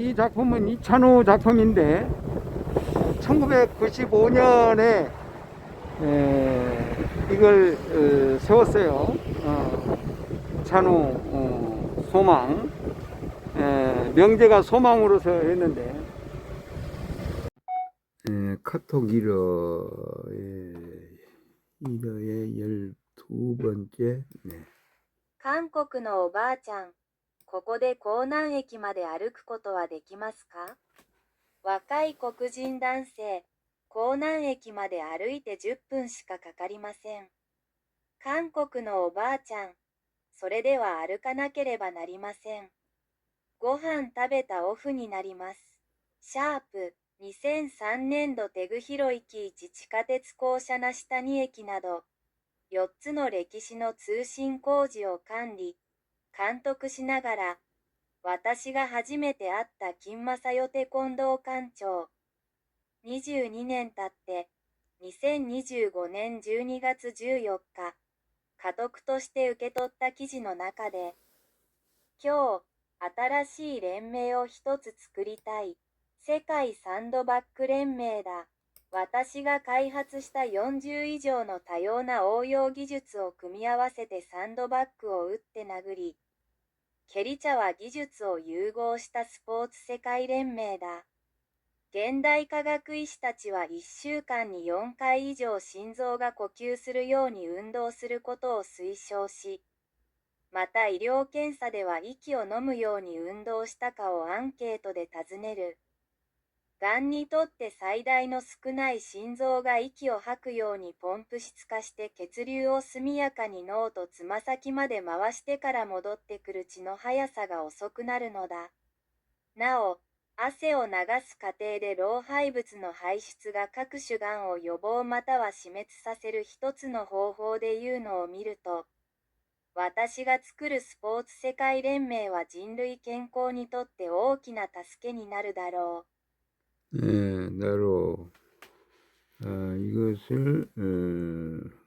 이 작품은 이찬우 작품인데 1995년에 이걸 세웠어요. 이찬우 소망. 명제가 소망으로서 했는데 카톡 1어의 12번째. 韓国のおばあちゃん、ここで江南駅まで歩くことはできますか？若い黒人男性、江南駅まで歩いて10分しかかかりません。韓国のおばあちゃん、それでは歩かなければなりません。ご飯食べたオフになります。シャープ2003年度テグヒロイキ1地下鉄校舎な下に駅など、4つの歴史の通信工事を管理、監督しながら、私が初めて会った金正代テコンドー館長。22年経って、2025年12月14日、家督として受け取った記事の中で、今日、新しい連盟を一つ作りたい。世界サンドバッグ連盟だ。私が開発した40以上の多様な応用技術を組み合わせてサンドバッグを打って殴り、蹴り茶は技術を融合したスポーツ世界連盟だ。現代科学医師たちは1週間に4回以上心臓が呼吸するように運動することを推奨し、また医療検査では息を飲むように運動したかをアンケートで尋ねる。がんにとって最大の少ない心臓が息を吐くようにポンプ質化して血流を速やかに脳とつま先まで回してから戻ってくる血の速さが遅くなるのだ。なお、汗を流す過程で老廃物の排出が各種がんを予防または死滅させる一つの方法でいうのを見ると、私が作るスポーツ世界連盟は人類健康にとって大きな助けになるだろう。나로 이것을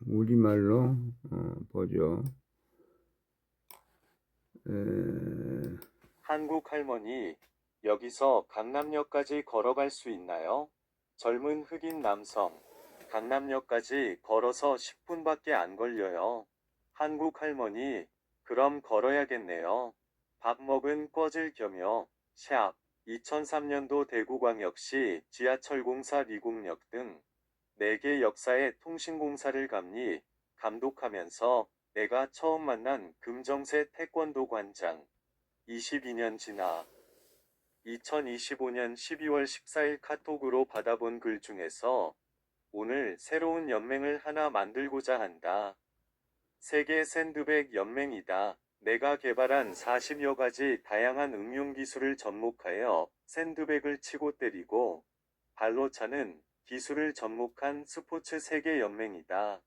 우리말로 보죠. 한국 할머니, 여기서 강남역까지 걸어갈 수 있나요? 젊은 흑인 남성, 강남역까지 걸어서 10분밖에 안 걸려요. 한국 할머니, 그럼 걸어야겠네요. 밥 먹은 꿔질 겸요. 샵 2003년도 대구광역시 지하철공사 리곡역 등 4개 역사의 통신공사를 감독하면서 내가 처음 만난 금정세 태권도 관장. 22년 지나 2025년 12월 14일 카톡으로 받아본 글 중에서 오늘 새로운 연맹을 하나 만들고자 한다. 세계 샌드백 연맹이다. 내가 개발한 40여 가지 다양한 응용 기술을 접목하여 샌드백을 치고 때리고 발로 차는 기술을 접목한 스포츠 세계 연맹이다.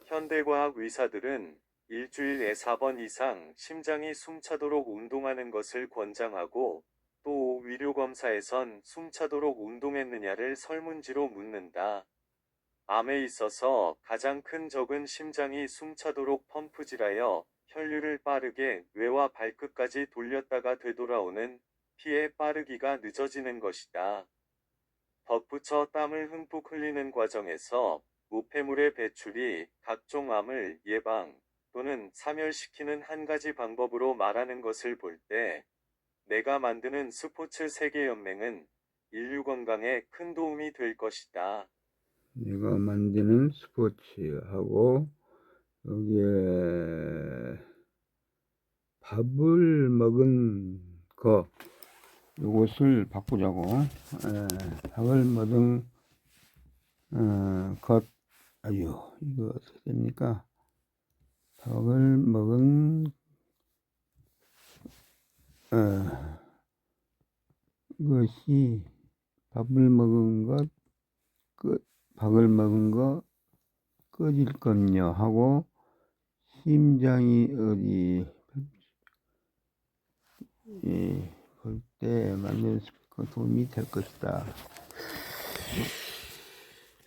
현대과학 의사들은 일주일에 4번 이상 심장이 숨차도록 운동하는 것을 권장하고 또 위료검사에선 숨차도록 운동했느냐를 설문지로 묻는다. 암에 있어서 가장 큰 적은 심장이 숨차도록 펌프질하여 혈류를 빠르게 뇌와 발끝까지 돌렸다가 되돌아오는 피의 빠르기가 늦어지는 것이다. 덧붙여 땀을 흠뻑 흘리는 과정에서 노폐물의 배출이 각종 암을 예방 또는 사멸시키는 한 가지 방법으로 말하는 것을 볼 때 내가 만드는 스포츠 세계연맹은 인류 건강에 큰 도움이 될 것이다. 내가 만드는 스포츠하고 여기에 밥을 먹은 거 요것을 바꾸자고. 밥을 먹은 것 아유 이거 어떻게 됩니까? 밥을 먹은 것이 밥을 먹은 것 밥을 먹은 거 꺼질 건요 하고 심장이 어디 볼 때 맞는 도움이 될 것이다.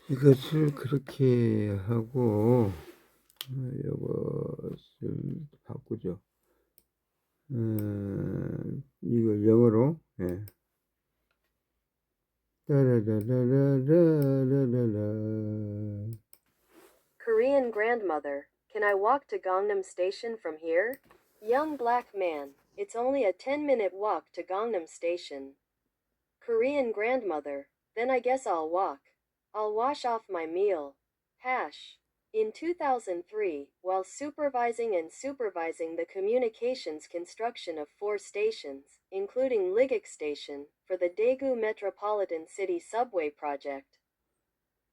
이것을 그렇게 하고 이것을 바꾸죠. 이걸 영어로 라라라라라라라라. Korean grandmother, can I walk to Gangnam Station from here? Young black man, it's only a 10-minute walk to Gangnam Station. Korean grandmother, then I guess I'll walk. I'll wash off my meal. Hash. In 2003, while supervising the communications construction of 4 stations, including Ligeuk Station, for the Daegu Metropolitan City Subway project,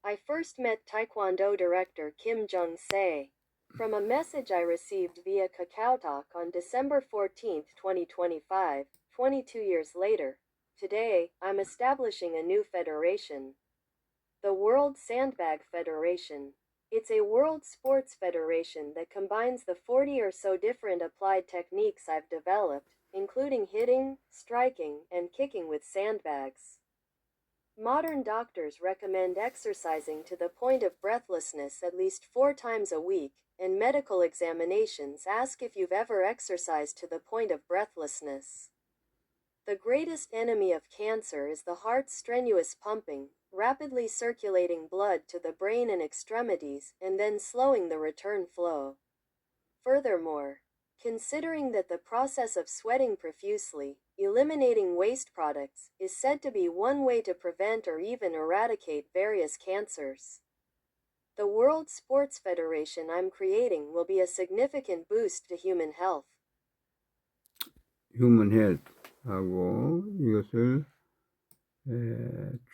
I first met Taekwondo director Kim Jung-se. From a message I received via KakaoTalk on December 14, 2025, 22 years later, today, I'm establishing a new federation. The World Sandbag Federation. It's a world sports federation that combines the 40 or so different applied techniques I've developed, including hitting, striking, and kicking with sandbags. Modern doctors recommend exercising to the point of breathlessness at least 4 times a week, and medical examinations ask if you've ever exercised to the point of breathlessness. The greatest enemy of cancer is the heart's strenuous pumping, rapidly circulating blood to the brain and extremities, and then slowing the return flow. Furthermore, considering that the process of sweating profusely, eliminating waste products, is said to be one way to prevent or even eradicate various cancers, the World Sports Federation I'm creating will be a significant boost to human health. 휴먼 헬스하고 이것을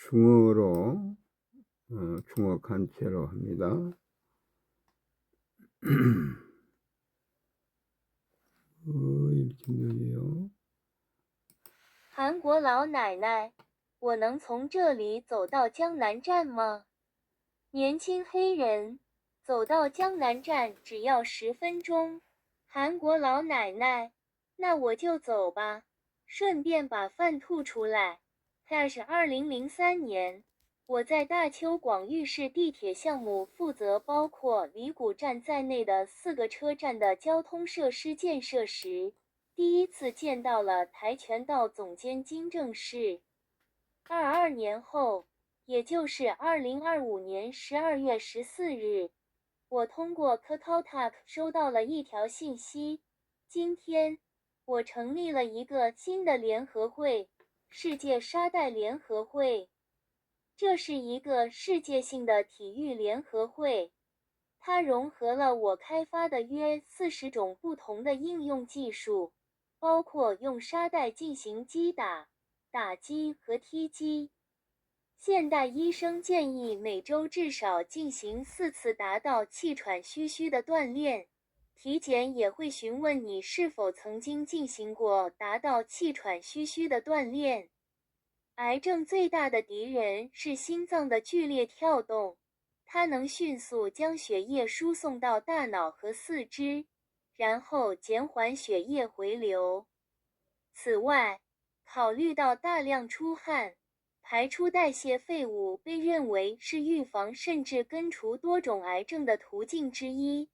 중어로 중어 간체로 합니다. 이렇게 느려요. 韩国老奶奶，我能从这里走到江南站吗？年轻黑人，走到江南站只要10分钟。韩国老奶奶，那我就走吧，顺便把饭吐出来。那是2003年，我在大邱广域市地铁项目负责包括里谷站在内的4个车站的交通设施建设时，第一次见到了跆拳道总监金正士。22年后，也就是2025年12月14日，我通过 KakaoTalk 收到了一条信息，今天，我成立了一个新的联合会——世界沙袋联合会。这是一个世界性的体育联合会，它融合了我开发的约40种不同的应用技术，包括用沙袋进行击打、打击和踢击。现代医生建议每周至少进行4次达到气喘吁吁的锻炼，体检也会询问你是否曾经进行过达到气喘吁吁的锻炼。癌症最大的敌人是心脏的剧烈跳动，它能迅速将血液输送到大脑和四肢，然后减缓血液回流。此外，考虑到大量出汗，排出代谢废物被认为是预防甚至根除多种癌症的途径之一。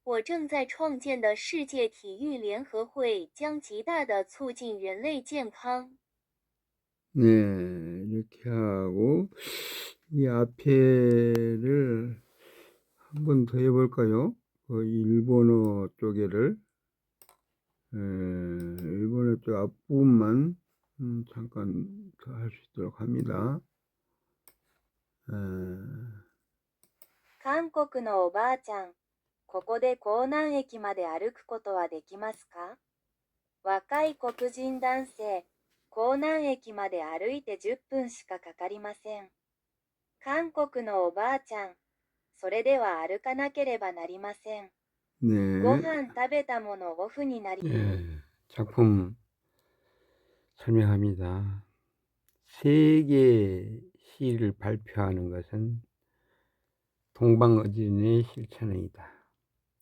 我正在创建的世界体育联合会将极大地促进人类健康。 네, 이렇게 하고 이 앞에를 한 번 더 해볼까요? 일본어 쪽에를 일본어 쪽 앞부분만 잠깐 더 할 수 있도록 합니다. 韓国のおばあちゃん、ここで江南駅まで歩くことはできますか？若い黒人男性、江南駅まで歩いて10分しかかかりません。韓国のおばあちゃん、それでは歩かなければなりません。 네. ご飯食べたものオフになり、 작품 설명합니다. 세계 시를 발표하는 것은 동방어진의 실천이다.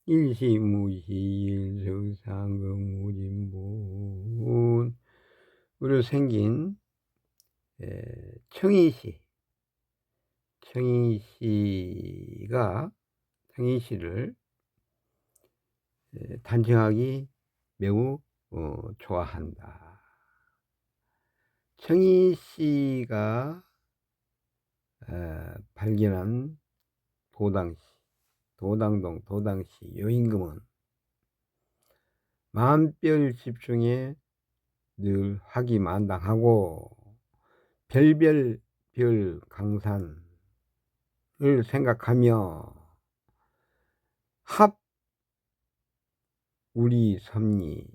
일시무시일성상극무진분 으로 생긴 청이시를 단정하기 매우 좋아한다. 청이시가 발견한 도당동 도당시 여임금은 만별 집중에 늘 화기만당하고 별별 강산을 생각하며 합 우리 섭리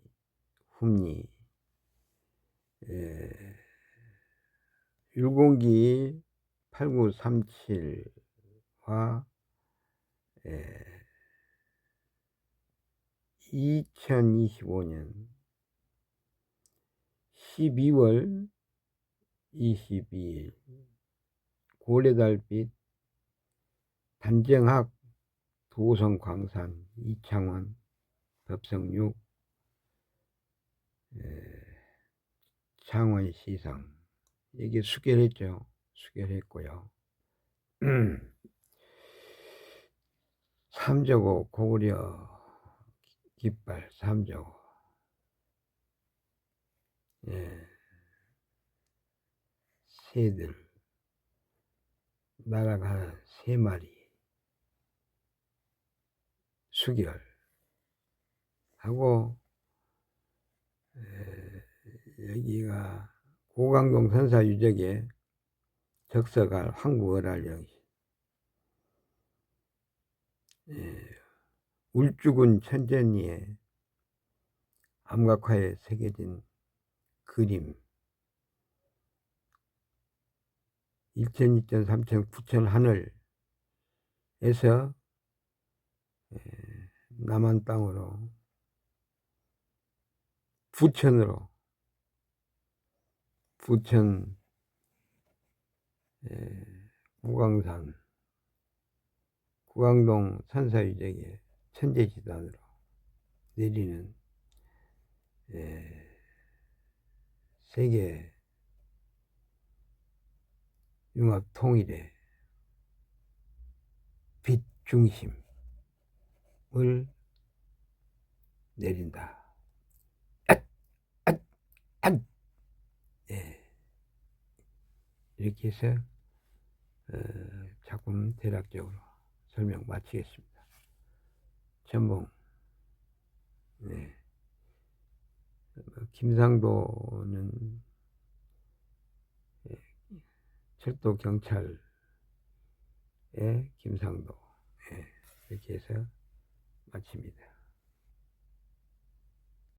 흠리 율곡기 8937와 2025년 12월 22일 고래달빛 단정학 도성광산 이창원 덥성육 창원시상 이게 수결했죠. 수결했고요. 삼저고 고구려 깃발 삼저고 새들 날아가는 3마리 수결하고 여기가 고강동 선사유적의 적서갈 황구어랄령 울주군 천전리에 암각화에 새겨진 그림 1천, 2천, 3천, 9천 하늘에서 남한 땅으로 부천 구광산 구광동 선사유적의 천재지단으로 내리는 세계 융합 통일의 빛 중심을 내린다. 이렇게 해서 작품 대략적으로 설명 마치겠습니다. 전봉 김상도는 철도 경찰의 김상도 이렇게 해서 마칩니다.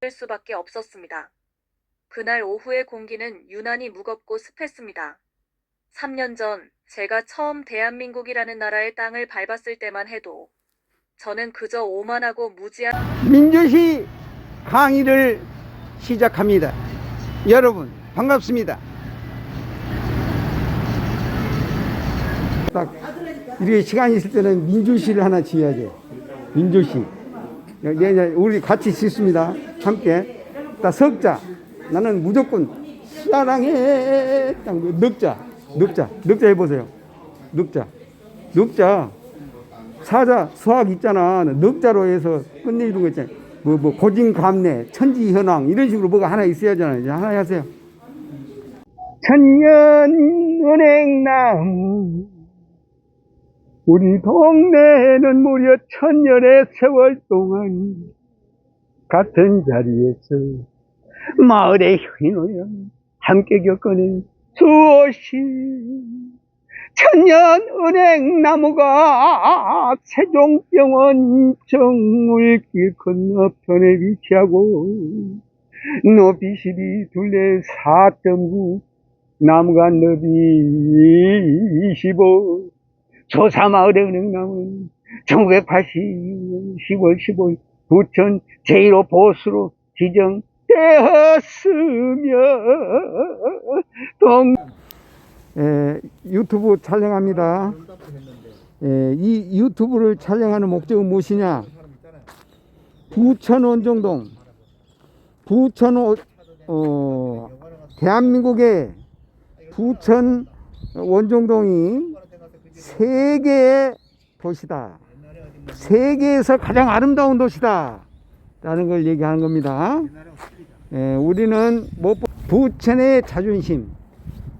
될 수밖에 없었습니다. 그날 오후의 공기는 유난히 무겁고 습했습니다. 3년 전 제가 처음 대한민국이라는 나라의 땅을 밟았을 때만 해도 저는 그저 오만하고 무지한 민주시 강의를 시작합니다. 여러분 반갑습니다. 딱 이렇게 시간이 있을 때는 민주시를 하나 지어야죠. 민주시. 우리 같이 짓습니다. 함께. 딱 석자. 나는 무조건 사랑해. 딱 넉자 해보세요. 넉자. 사자 수학 있잖아. 넉자로 해서 끝내주는 거 있잖아요. 뭐 고진감래, 천지현황 이런 식으로 뭐가 하나 있어야 하잖아요. 이제 하나 하세요. 천년은행나무 우리 동네는 무려 1000년의 세월 동안 같은 자리에서 마을의 휘노여 함께 겪어낸 수없이 천년은행나무가 세종병원 정물길 건너편에 위치하고 높이 12, 둘레 4.9, 나무가 너비 25. 조사마을의 은행나무는 1980년 10월 15일 부천 제1호 보수로 지정되었으며 유튜브 촬영합니다. 이 유튜브를 촬영하는 목적은 무엇이냐? 부천 원정동 대한민국의 부천 원정동이 세계의 도시다. 세계에서 가장 아름다운 도시다. 라는 걸 얘기하는 겁니다. 우리는 부천의 자존심,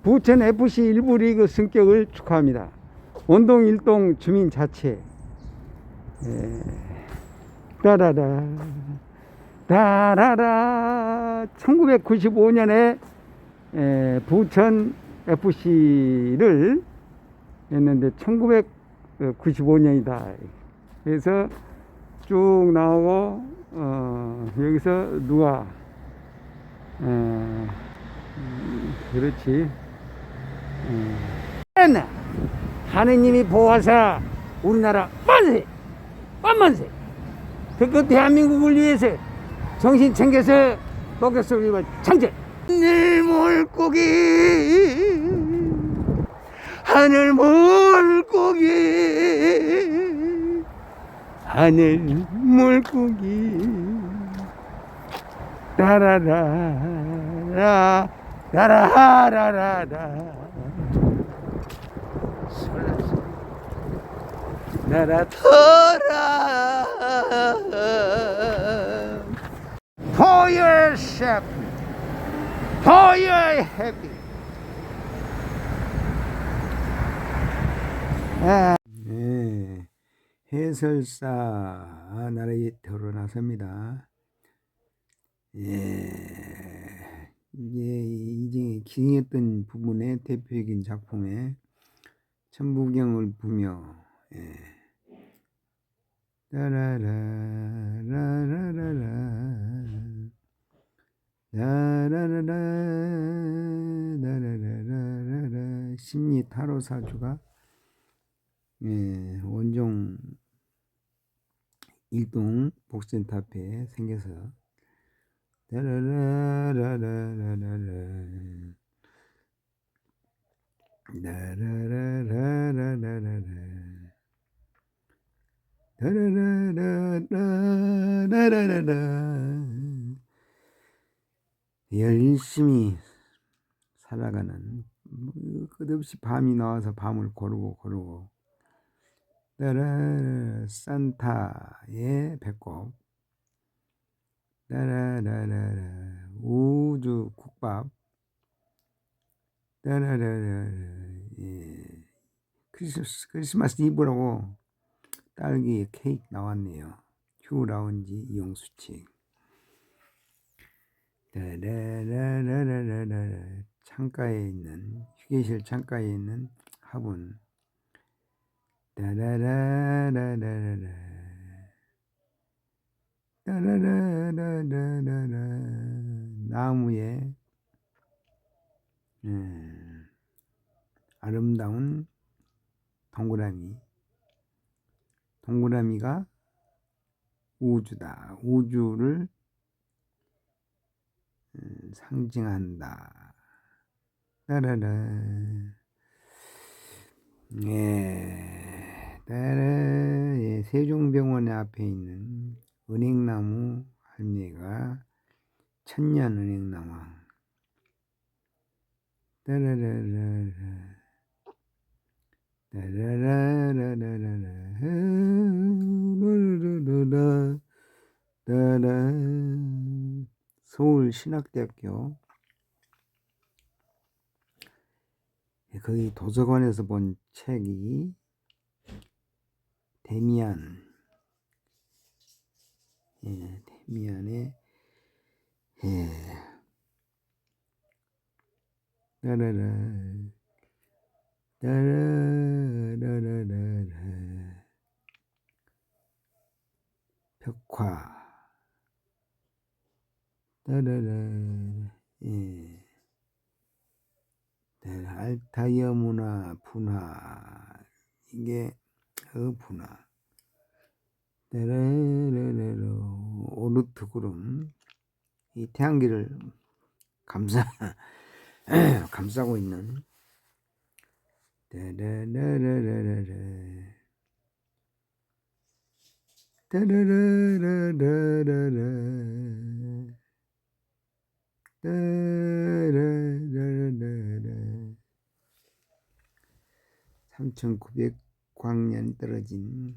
부천 FC 1부 리그 승격을 축하합니다. 원동 일동 주민 자체. 따라라 따라라 1995년에 부천 FC를 했는데 1995년이다. 그래서 쭉 나오고 여기서 누가 그렇지. 하느님이 보호하사 우리나라 만세 만만세. 그 대한민국을 위해서 정신 챙겨서 먹겠습니다. 창제. 하늘 물고기 하늘 물고기 하늘 물고기 따라라라 따라라라라 나라 터라 For yourself For your happy 네, 해설사 나라에 드러나섭니다. 이제 기증했던 부분의 대표적인 작품에 천부경을 부며 심리 타로 사주가 원종 일동 복센터 앞에 생겨서 열심히 살아가는 끝없이 밤이 나와서 밤을 고르고 산타의 배꼽 우주 국밥 크리스마스 이브라고 딸기 케이크 나왔네요. 휴 라운지 이용수칙 창가에 있는 휴게실 창가에 있는 화분 나무에 아름다운 동그라미가 우주다. 우주를 상징한다. 세종병원의 앞에 있는 은행나무 할매가 천년 은행나무. 서울신학대학교 거기 도서관에서 본 책이 데미안의 벽화 알타이어 문화 분화 이게 분화 오르트 구름 이 태양계를 감싸고 있는 (3900광년) 떨어진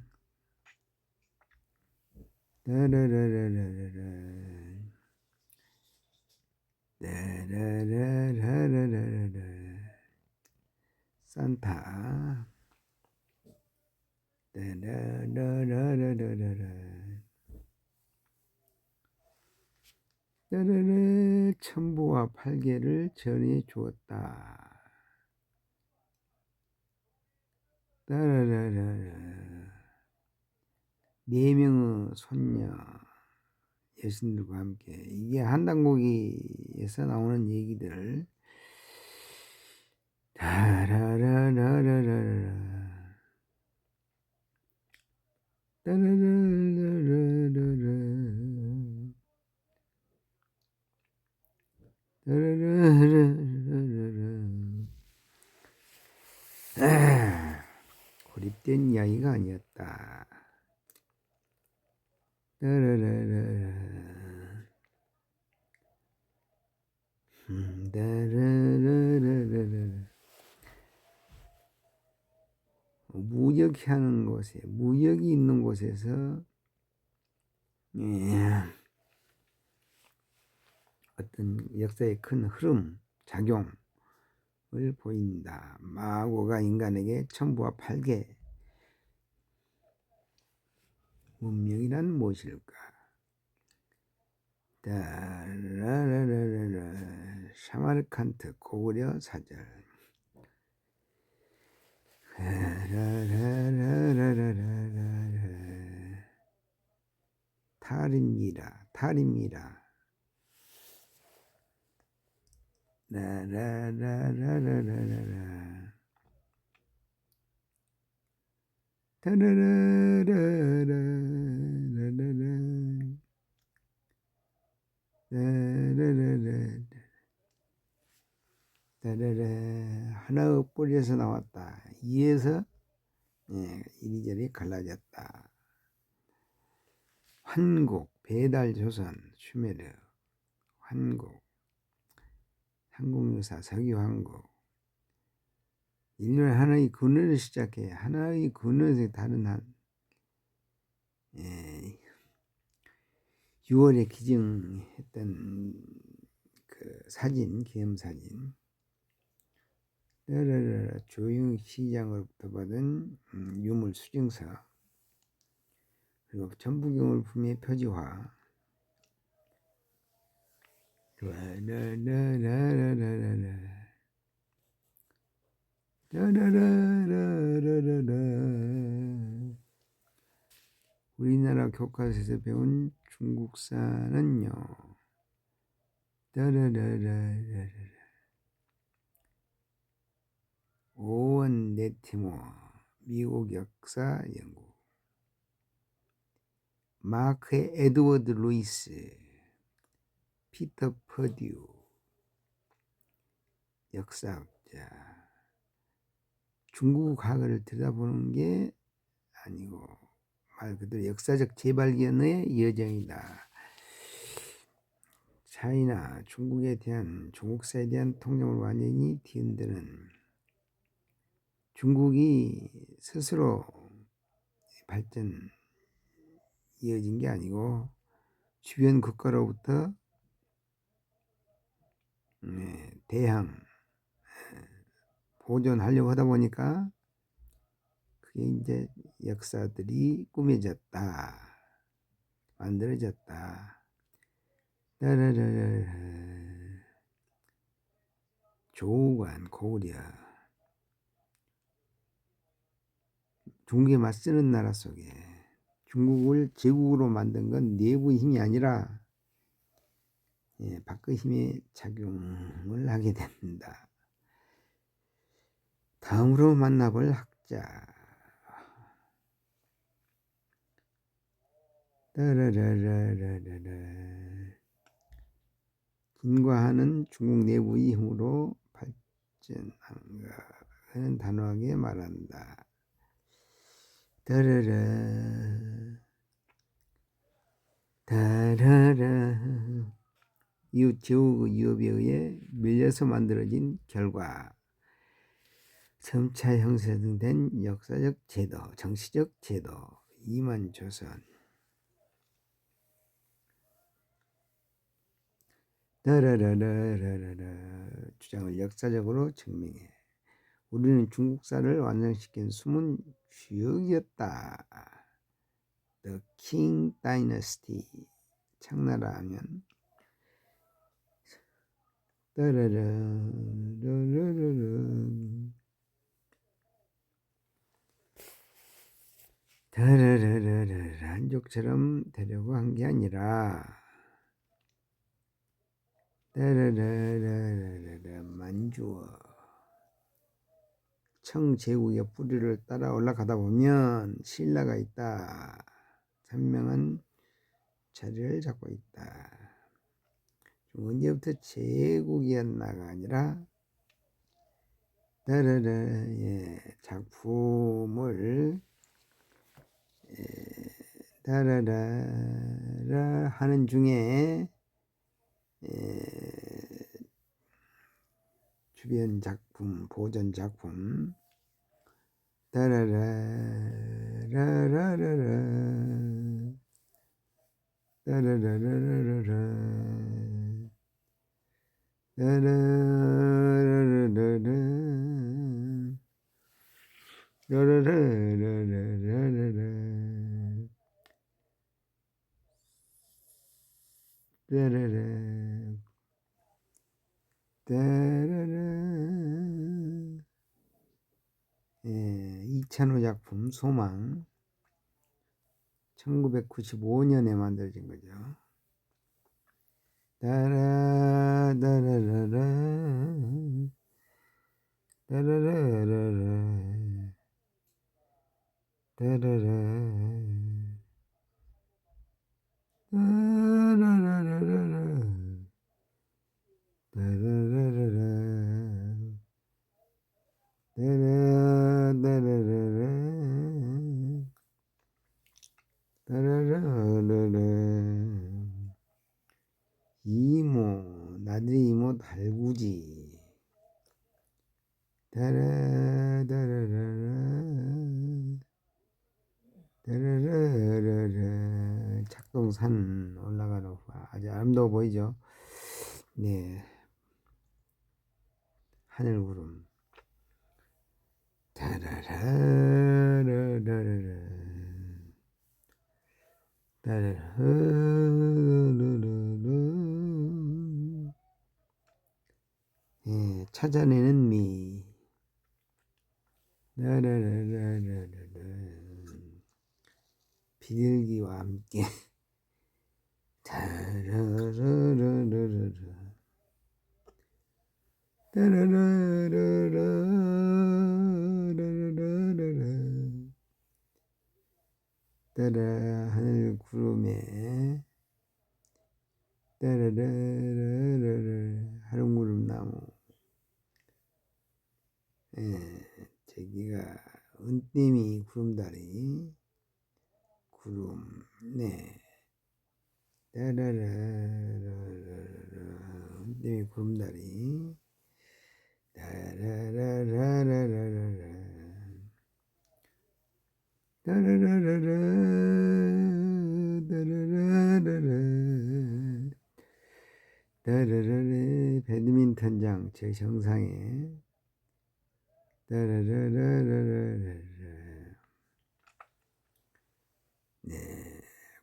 산타. 따라라라라라라. 따라라 첨부와 팔개를 전해 주었다. 따라라라라. 4명의 손녀 예수님들과 함께, 이게 한단고기에서 나오는 얘기들. 따라라라라라. 따라라라라라. 따라라라라라. 고립된 이야기가 아니었다. 따라라라라. 따라라라라라. 무역하는 곳에, 무역이 있는 곳에서 어떤 역사의 큰 흐름, 작용을 보인다. 마고가 인간에게 첨부와 팔개. 문명이란 무엇일까? 따라라라라라. 샤마르칸트 고구려 사절. 라라라라라라라. 탈입니다. 탈입니다. 라라라라라라라. 타라라라라라라. 라라라라. 따라라. 하나의 뿌리에서 나왔다. 이에서 이리저리 갈라졌다. 환국, 배달조선, 슈메르, 환국, 삼국유사, 서기환국. 인류는 하나의 근원을 시작해 하나의 근원에서 다른 한 6월에 기증했던 그 사진, 기념사진. 조영시장으로부터 받은 유물 수증서, 그리고 전부경을 품의 표지화. 우리나라 교과서에서 배운 중국사는요. 오원 네티모 미국 역사 연구. 마크 에드워드 루이스, 피터 퍼듀 역사학자. 중국 과거를 들여다보는 게 아니고 말 그대로 역사적 재발견의 여정이다. 차이나 중국에 대한, 중국사에 대한 통념을 완전히 뒤흔드는, 중국이 스스로 발전 이어진 게 아니고 주변 국가로부터 대항 보존하려고 하다 보니까 그게 이제 역사들이 꾸며졌다, 만들어졌다. 조우관, 고구려. 중국에 맞서는 나라 속에 중국을 제국으로 만든 건 내부의 힘이 아니라 밖의 힘의 작용을 하게 된다. 다음으로 만나볼 학자. 김과한은 중국 내부의 힘으로 발전한가 하는 단호하게 말한다. 이웃 제국의 위협에 의해 밀려서 만들어진 결과 점차 형성된 역사적 제도, 정치적 제도, 이만조선. 주장을 역사적으로 증명해. 우리는 중국사를 완성시킨 숨은 주역이었다. The Qing Dynasty. 청나라 하면 따라라라라라라 따라라라라 한족처럼 되려고 한 게 아니라 따라라라라라 만주어 청제국의 뿌리를 따라 올라가다 보면 신라가 있다. 선명한 자리를 잡고 있다. 언제부터 제국이었나가 아니라 따라라 작품을 따라라 하는 중에 주변 작품, 보존 작품 따라라라라라라 따라라라라라라 따라라라라라 따라라라라라라 따라라 따라라 이찬호 작품 소망 1995년에 만들어진 거죠. 따라라라라 따라라라라 따라라 따라라라라 따라라라라 따라라라라 따라라라라 이모 나들이 이모 달구지 따라라라라 따라라라라 작동산 올라가는 아주 아름다워 보이죠. 네, 하늘구름 따라라라라라 따라라라라라 찾아내는 미 따라라라라라 비둘기와 함께 따라라라라라 따라라라라라라라 따라 하늘 구름에 따라라라라라 하늘 구름 나무 저기가 은땜이 구름다리 구름 따라라라라라 은땜이 구름다리 따라라라라라라 따라라라라 따라라라라 따라라라 배드민턴장 제 정상에 따라라라라라라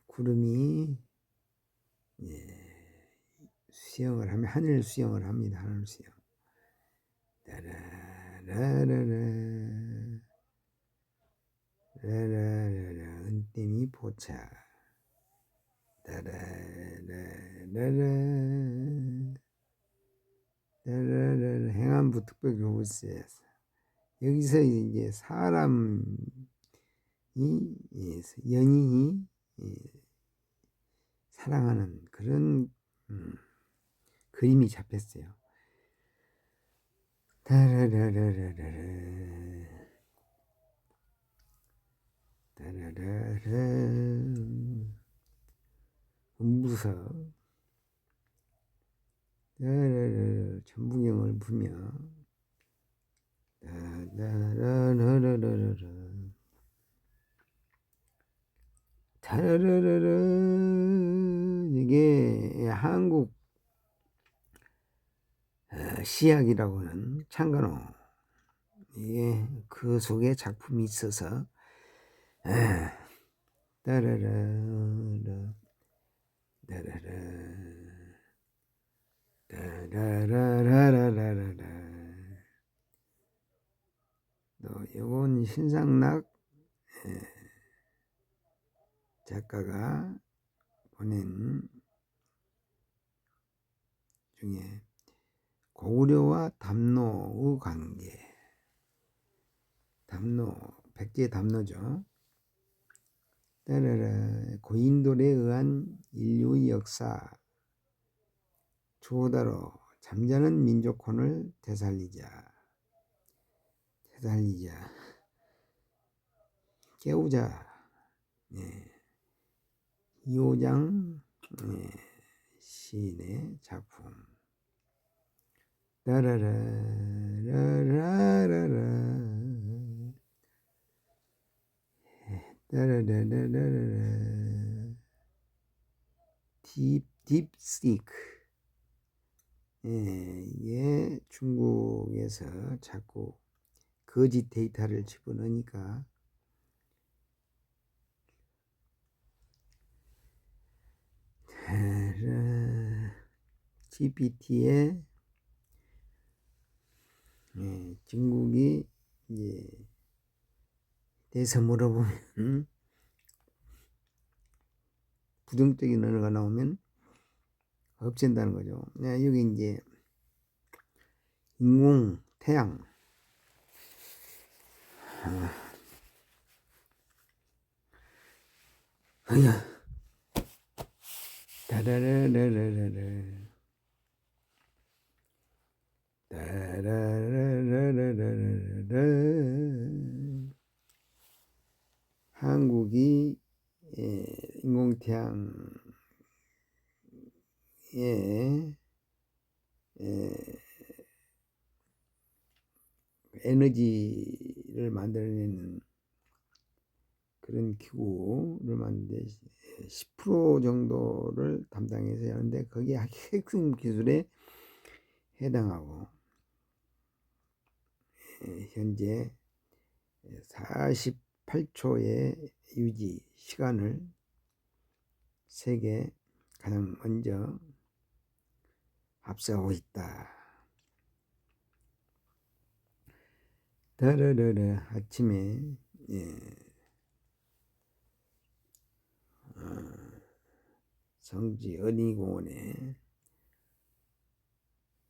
구름이 수영을 하면 하늘 수영을 합니다. 하늘 수영 따라라라라 라라라라 은땜이 포차 따라라라라 따라라라 행안부 특별교부서에서 여기서 이제 사람이 연인이 사랑하는 그런 그림이 잡혔어요. 따라라라라라 따라라라 음부서 따라라라 전부경을 부며 따라라라라라라 따라라라라 이게 한국 시학이라고 하는 창간호 이게 그 속에 작품이 있어서 따라라 따라라 따라라라라라라. 또 이건 신상락 작가가 보낸 중에 고구려와 담노의 관계. 담노, 백제 담노죠. 따라라. 고인돌에 의한 인류의 역사 주오다로 잠자는 민족혼을 되살리자 깨우자. 이호장 시인의 작품. 따라라라라라라 따라라라라라 딥시크. 이게 중국에서 자꾸 거짓 데이터를 집어넣으니까 GPT에 중국이 이제 대해서 물어보면 부정적인 언어가 나오면 없앤다는 거죠. 여기 이제 인공 태양 따라라라라라 따라라라라라라. 한국이 인공태양의 에너지를 만들어내는 그런 기구를 만드는데 10% 정도를 담당해서 하는데 거기에 핵심 기술에 해당하고 현재 48초의 유지 시간을 세계 가장 먼저 앞서고 있다. 따르르르. 아침에 성지 어린이공원에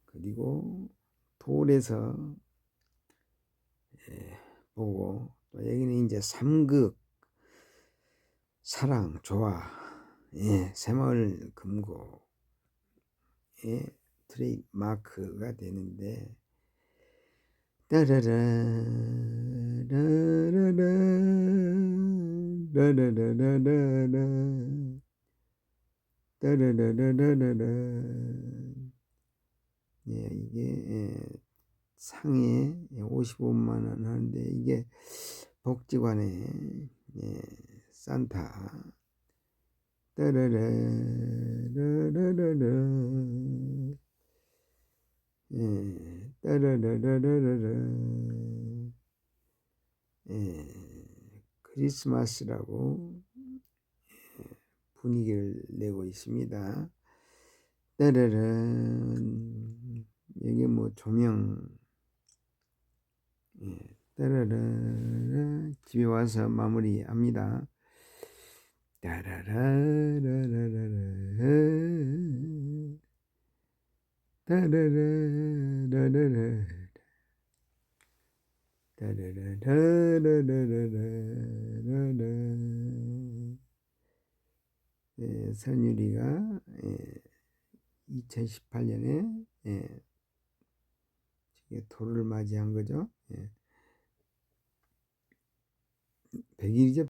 그리고 돌에서 보고, 또 여기는 이제 삼극 사랑 조화 새마을 금고의 트레이드 마크가 되는데 따라라 라라라 라라라라라 따라라라라라. 이게 상에 55만 원 하는데 이게 복지관에 산타 따라라라라라 따라라라라라 크리스마스라고 분위기를 내고 있습니다. 따라란 여기 뭐 조명 따라라 집에 와서 마무리합니다. 따라라라라라 따라라라라라 따라라라라라라. 선율이가 2018년에 돌을 맞이한 거죠. 100일이죠.